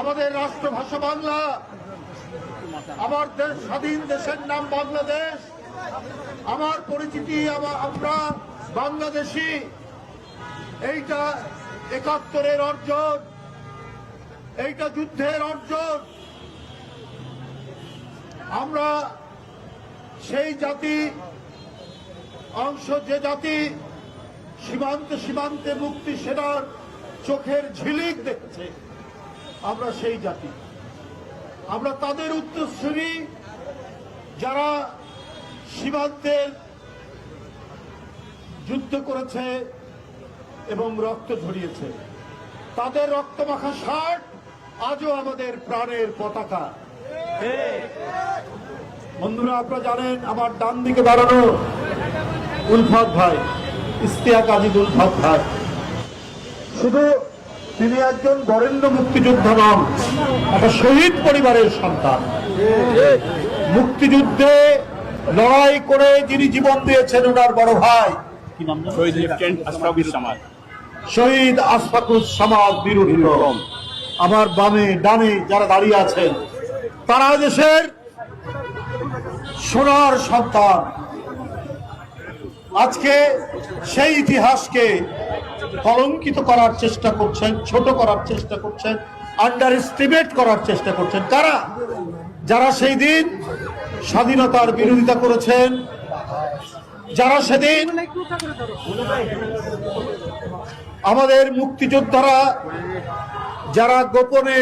আমাদের রাষ্ট্রভাষা বাংলা, আমার দেশ স্বাধীন দেশের নাম বাংলাদেশ, আমার পরিচিতি আমরা বাংলাদেশি। এইটা ৭১-এর অর্জন, এইটা যুদ্ধের অর্জন। আমরা সেই জাতি অংশ, যে জাতি সীমান্তে সীমান্তে মুক্তি সেনার চোখের ঝিলিক দেখছে, আমরা সেই জাতি। আমরা তাদের উত্তরসূরি যারা সীমান্তের যুদ্ধ করেছে এবং রক্ত ঝরিয়েছে। তাদের রক্তমাখা শার্ট আজও আমাদের প্রাণের পতাকা। বন্ধুরা, আপনারা জানেন আমার ডান দিকে দাঁড়ানো উলফাত ভাই, ইশতিয়াক আজিজ উলফাত ভাই, শুধু তিনি একজন বরেণ্য মুক্তিযোদ্ধা নন, একটা শহীদ পরিবারের সন্তান। মুক্তিযুদ্ধে লড়াই করে যিনি জীবন দিয়েছেন ওনার বড় ভাই শহীদ আশফাকুজ্জামান বিরোধী। আমার বামে ডানে যারা দাঁড়িয়ে আছেন তারা দেশের সোনার সন্তান। আজকে সেই ইতিহাসকে কলঙ্কিত করার চেষ্টা করছেন, ছোট করার চেষ্টা করছেন, আন্ডার এস্টিমেট করার চেষ্টা করছেন। কারা? যারা সেই দিন স্বাধীনতার বিরোধিতা করেছেন, যারা সেদিন আমাদের মুক্তিযোদ্ধারা যারা গোপনে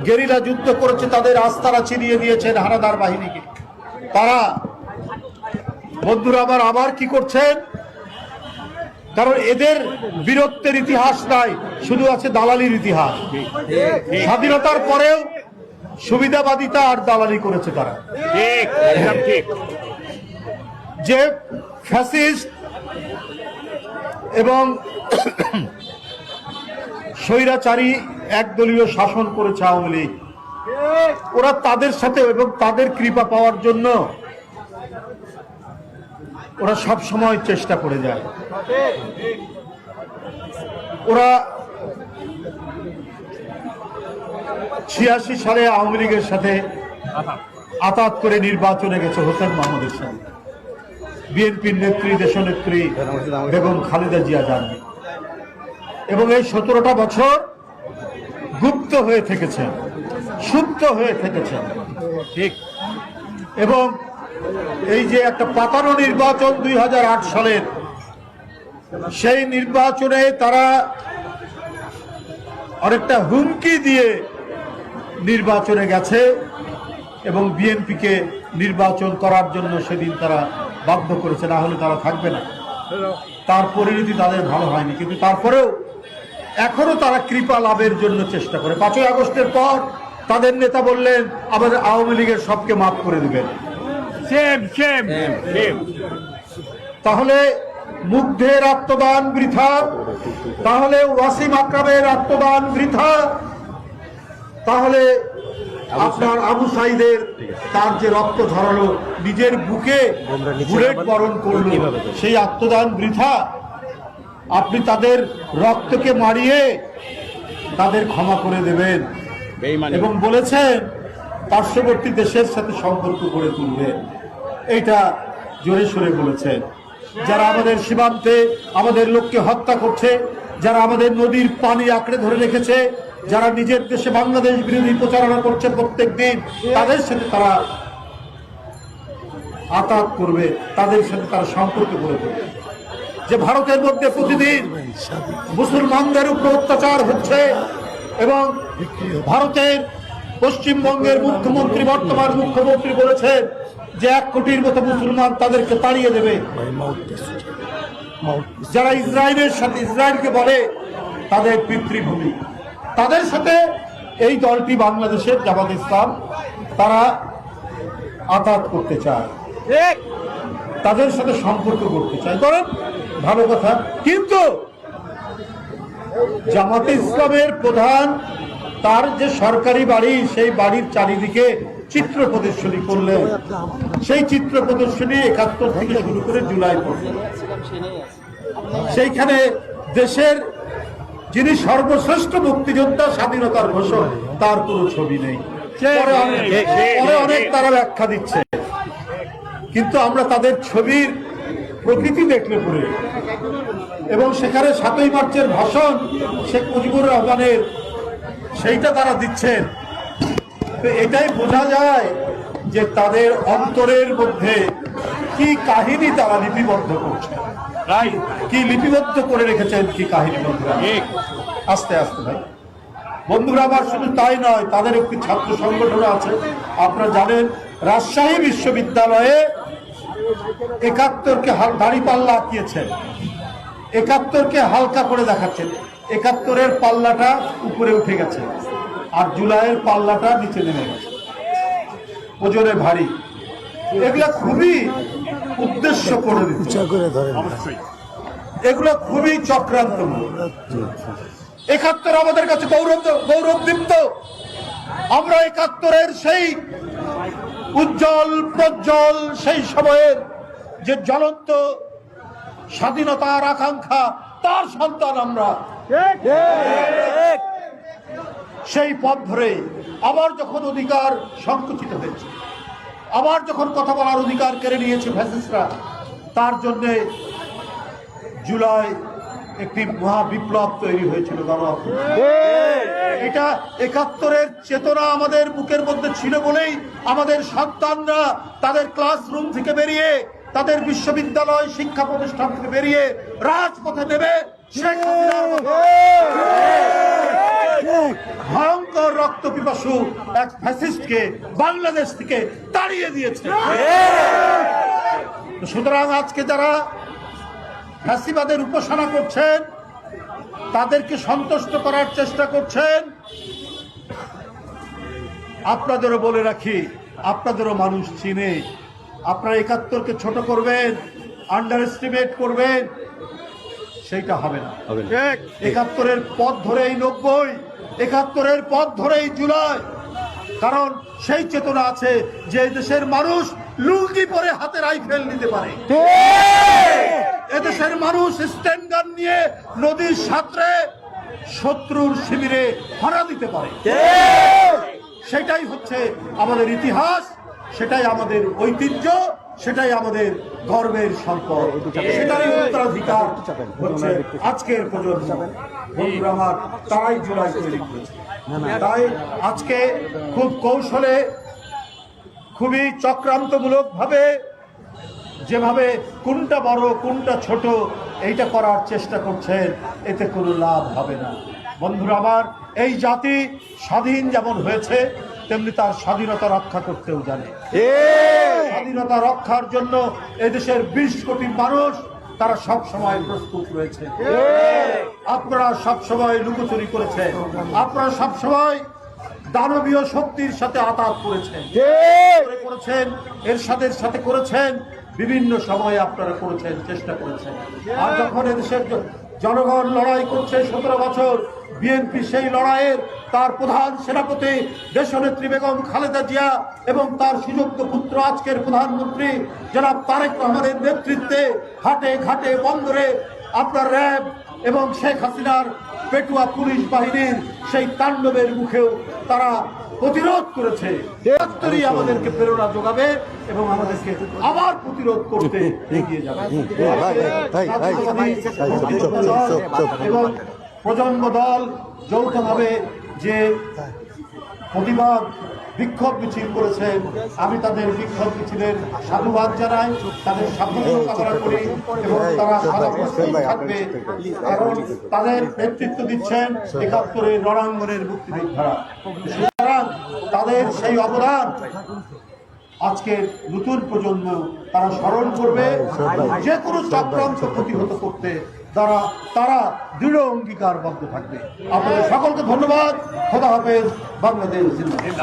গেরিলা যুদ্ধ করেছে, তাদের আস্তারা চিনিয়ে দিয়েছেন হানাদার বাহিনীকে। তারা বন্ধুরা আবার কি করছেন? কারণ এদের বীরত্বের ইতিহাস নাই, শুধু আছে দালালির ইতিহাস। স্বাধীনতার পরেও সুবিধাবাদিতা আর দালালি করেছে তারা। যে ফ্যাসিস্ট এবং স্বৈরাচারী একদলীয় শাসন করেছে আওয়ামী লীগ, ওরা তাদের সাথে এবং তাদের কৃপা পাওয়ার জন্য ওরা সব সময় চেষ্টা করে যায়। ওরা ৮৬ সালে আওয়ামী লীগের সাথে আতাত করে নির্বাচনে গেছে হোসেন মাহমুদের সাথে, বিএনপির নেত্রী দেশনেত্রী বেগম খালেদা জিয়া যাননি, এবং এই ১৭টা বছর গুপ্ত হয়ে থেকেছেন, সুপ্ত হয়ে থেকেছেন। ঠিক। এবং এই যে একটা পাতানো নির্বাচন ২০০৮ সালের, সেই নির্বাচনে তারা অনেকটা হুমকি দিয়ে নির্বাচনে গেছে এবং বিএনপিকে নির্বাচন করার জন্য সেদিন তারা বাধ্য করেছে, না হলে তারা থাকবে না। তার পরিণতি তাদের ভালো হয়নি, কিন্তু তারপরেও এখনো তারা কৃপা লাভের জন্য চেষ্টা করে। ৫ই আগস্টের পর তাদের নেতা বললেন আমাদের আওয়ামী লীগের সবকে মাফ করে দিবেন। তাহলে মুগ্ধের আত্মদান বৃথা, তাহলে ওয়াসিম আকরামের আত্মদান বৃথা, তাহলে আপনার আবু সাইদের তার যে রক্ত ঝরালো, নিজের বুকে বুলেট বরণ করল, সেই আত্মদান বৃথা। আপনি তাদের রক্তকে মারিয়ে তাদের ক্ষমা করে দেবেন এবং বলেছেন পার্শ্ববর্তী দেশের সাথে সম্পর্ক গড়ে তুলবেন। এইটা জোরে সোরে বলেছেন। যারা আমাদের সীমান্তে আমাদের লোককে হত্যা করছে, যারা আমাদের নদীর পানি আঁকড়ে ধরে রেখেছে, যারা নিজের দেশে বাংলাদেশ বিরোধী প্রচারণা করছে প্রত্যেক দিন, তাদের সাথে তারা আতাত করবে, তাদের সাথে তারা সম্পর্ক গড়ে তুলবে। যে ভারতের মধ্যে প্রতিদিন মুসলমানদের উপর অত্যাচার হচ্ছে এবং ভারতের পশ্চিমবঙ্গের মুখ্যমন্ত্রী, বর্তমান মুখ্যমন্ত্রী বলেছেন যে ১ কোটির মতো মুসলমান তাদেরকে তাড়িয়ে দেবে। যারা ইসরায়েলের সাথে, ইসরায়েলকে বলে তাদের পিতৃভূমি, তাদের সাথে এই দলটি বাংলাদেশের জামাত ইসলাম তারা আঘাত করতে চায়, তাদের সাথে সম্পর্ক করতে চায়। করেন, ভালো কথা। কিন্তু জামাতে ইসলামের প্রধান তার যে সরকারি বাড়ি, সেই বাড়ির চারিদিকে চিত্র প্রদর্শনী করলেন। সেই চিত্র প্রদর্শনী ৭১ থেকে শুরু করে জুলাই পর্যন্ত, সেইখানে দেশের যিনি সর্বশ্রেষ্ঠ মুক্তিযোদ্ধা, স্বাধীনতার ঘোষক, তার কোনো ছবি নেই। পরে অনেক তারা ব্যাখ্যা দিচ্ছে, কিন্তু আমরা তাদের ছবির প্রকৃতি দেখলে পরে এবং সেখানে ৭ই মার্চের ভাষণ শেখ মুজিবুর রহমানের সেইটা তারা দিচ্ছেন, তো এটাই বোঝা যায় যে তাদের অন্তরের মধ্যে কি কাহিনী তারা লিপিবদ্ধ করছে, কি লিপিবদ্ধ করে রেখেছেন, কি কাহিনী। বন্ধুরা আস্তে আস্তে ভাই, বন্ধুরা আমার শুধু তাই নয়, তাদের একটি ছাত্র সংগঠন আছে। আপনারা জানেন রাজশাহী বিশ্ববিদ্যালয়ে ৭১-কে দাঁড়িপাল্লা আঁকিয়েছেন, ৭১-কে হালকা করে দেখাচ্ছেন, ৭১-এর পাল্লাটা উপরে উঠে গেছে আর জুলাইয়ের পাল্লাটা নিচে নেমে গেছে, ওজনে ভারী। এগুলা খুবই উদ্দেশ্য করে দিচ্ছে, এগুলো খুবই চক্রান্তমূলক। ৭১ আমাদের কাছে গৌরবদীপ্ত। আমরা ৭১-এর সেই উজ্জ্বল প্রজ্জ্বল সেই সময়ের যে জ্বলন্ত স্বাধীনতার আকাঙ্ক্ষা, তার সন্তান আমরা। সেই পথ ধরে আবার যখন অধিকার সংকুচিত হয়েছে, আবার যখন কথা বলার অধিকার কেড়ে নিয়েছে ফ্যাসিস্টরা, তার জন্যে জুলাই একটি মহা বিপ্লব তৈরি হয়েছিল। এটা ৭১-এর চেতনা আমাদের বুকের মধ্যে ছিল বলেই আমাদের সন্তানরা তাদের ক্লাসরুম থেকে বেরিয়ে, তাদের বিশ্ববিদ্যালয় শিক্ষা প্রতিষ্ঠান থেকে বেরিয়ে রাজপথে নেমে শেখ হাসিনার ভয়ঙ্কর রক্ত পিপাসু এক ফ্যাসিস্টকে বাংলাদেশ থেকে তাড়িয়ে দিয়েছে। সুতরাং আজকে যারা ফ্যাসিবাদের উপাসনা করছেন, তাদেরকে সন্তুষ্ট করার চেষ্টা করছেন, আপনাদেরও বলে রাখি, আপনাদেরও মানুষ চিনে। আপনারা ৭১-কে ছোট করবেন, আন্ডার এস্টিমেট করবেন, সেইটা হবে না। ৭১-এর পথ ধরেই ৯০, ৭১-এর পথ ধরেই জুলাই। কারণ সেই চেতনা আছে যে দেশের মানুষ লুঙ্গি পরে হাতে রাইফেল নিতে পারে, এদেশের মানুষ স্ট্যান্ড গান নিয়ে নদীর সাঁতরে শত্রুর শিবিরে হানা দিতে পারে। সেটাই হচ্ছে আমাদের ইতিহাস, সেটাই আমাদের ঐতিহ্য, সেটাই আমাদের গর্বের সম্পদ, সেটাই উত্তরাধিকার হচ্ছে আজকের প্রজন্ম। বন্ধুরা আমার, তারাই জুলাই তৈরি করেছে। তাই আজকে খুব কৌশলে, খুবই চক্রান্তমূলক ভাবে, যেভাবে কোনটা বড় কোনটা ছোট এইটা করার চেষ্টা করছেন, এতে কোনো লাভ হবে না। বন্ধুরা আমার, এই জাতি স্বাধীন যেমন হয়েছে, তেমনি তার স্বাধীনতা রক্ষা করতেও জানে। স্বাধীনতা রক্ষার জন্য এদেশের ২০ কোটি মানুষ তারা সব সময় প্রস্তুত রয়েছে। আপনারা সব সময় লুকোচুরি করেছেন, আপনারা সব সময় দানবীয় শক্তির সাথে আঘাত করেছেন, এরশাদের সাথে করেছেন, বিভিন্ন সময় আপনারা করেছেন, চেষ্টা করেছেন। আর যখন এদেশের জনগণ লড়াই করছে ১৭ বছর, বিএনপি সেই লড়াইয়ের তার প্রধান সেনাপতি দেশনেত্রী বেগম খালেদা জিয়া এবং তার সুযোগ্য পুত্র আজকের প্রধানমন্ত্রী জনাব তারেক রহমানের নেতৃত্বে ঘাটে ঘাটে বন্দরে আপনার র্যাব এবং শেখ হাসিনার পেটুয়া পুলিশ বাহিনীর সেই তাণ্ডবের মুখেও তারা প্রতিরোধ করেছে। আমাদেরকে প্রেরণা যোগাবে এবং আমাদেরকে আবার প্রতিরোধ করতে এগিয়ে যাবে। এবং প্রজন্ম দল যৌথভাবে যে প্রতিবাদ বিক্ষোভ মিছিল করেছেন, আমি তাদের বিক্ষোভ মিছিলের সাধুবাদ জানাই, তাদের সাফল্য কামনা করি এবং তারা সাদা প্রস্তুত থাকবে, কারণ তাদের নেতৃত্ব দিচ্ছেন ৭১-এর রণাঙ্গনের মুক্তিযোদ্ধারা। সুতরাং তাদের সেই অবদান আজকে নতুন প্রজন্ম তারা স্মরণ করবে, যে কোনো চক্রান্ত প্রতিহত করতে তারা দৃঢ় অঙ্গীকারবদ্ধ থাকবে। আপনাদের সকলকে ধন্যবাদ। খোদা হাফেজ। বাংলাদেশ জিন্দাবাদ।